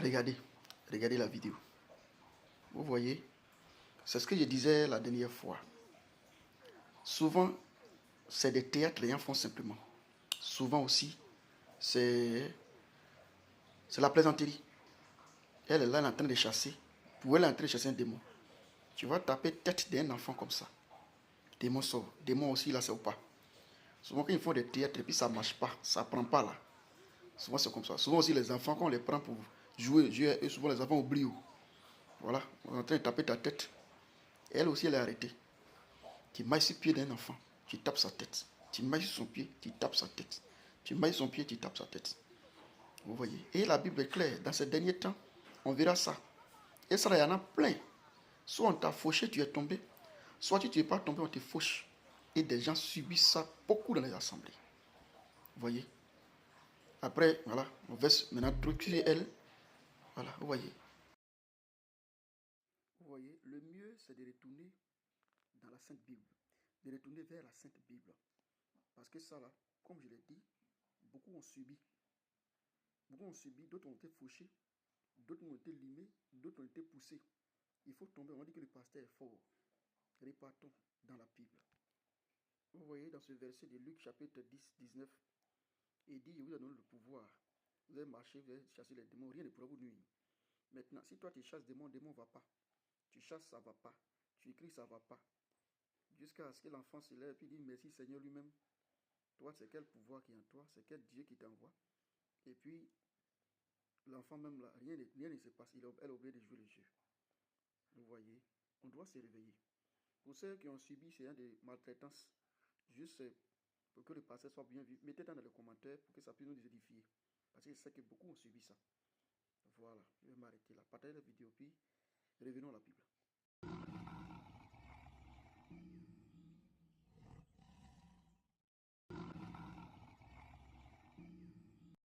Regardez, regardez la vidéo. Vous voyez, c'est ce que je disais la dernière fois. Souvent, c'est des théâtres, les gens font simplement. Souvent aussi, c'est la plaisanterie. Elle est là, elle est en train de chasser. Pour elle, elle est en train de chasser un démon. Tu vas taper tête d'un enfant comme ça. Démon sort. Démon aussi, là, c'est ou pas. Souvent, quand ils font des théâtres et puis ça ne marche pas, ça ne prend pas là. Souvent, c'est comme ça. Souvent aussi, les enfants, quand on les prend pour jouer, et souvent les enfants oublient. Voilà, on est en train de taper ta tête. Elle aussi, elle est arrêtée. Tu mailles sur le pied d'un enfant, tu tapes sa tête. Tu mailles sur son pied, tu tapes sa tête. Tu mailles son pied, tu tapes sa tête. Vous voyez. Et la Bible est claire. Dans ces derniers temps, on verra ça. Et ça, il y en a plein. Soit on t'a fauché, tu es tombé. Soit tu n'es pas tombé, on te fauche. Et des gens subissent ça beaucoup dans les assemblées. Vous voyez. Après, voilà, on verse maintenant truquer elle. Voilà, vous voyez. Vous voyez, le mieux, c'est de retourner dans la Sainte Bible. De retourner vers la Sainte Bible. Parce que ça, là, comme je l'ai dit, beaucoup ont subi. Beaucoup ont subi, d'autres ont été fauchés, d'autres ont été limés, d'autres ont été poussés. Il faut tomber, on dit que le pasteur est fort. Repartons dans la Bible. Vous voyez dans ce verset de Luc chapitre 10, 19, il dit, je vous ai donné le pouvoir. Vous allez marcher, vous allez chasser les démons, rien ne pourra vous nuire. Maintenant, si toi tu chasses des démons, le démon ne va pas. Tu chasses, ça ne va pas. Tu écris, ça ne va pas. Jusqu'à ce que l'enfant se lève et dit, merci Seigneur lui-même. Toi, c'est quel pouvoir qui est en toi, c'est quel Dieu qui t'envoie. Et puis, l'enfant même là, rien ne se passe. Elle a oublié de jouer le jeu. Vous voyez, on doit se réveiller. Pour ceux qui ont subi ces des maltraitances, juste pour que le passé soit bien vu, mettez dans les commentaires pour que ça puisse nous édifier. Parce que je sais que beaucoup ont subi ça. Voilà, je vais m'arrêter là. Partagez la vidéo, puis revenons à la Bible.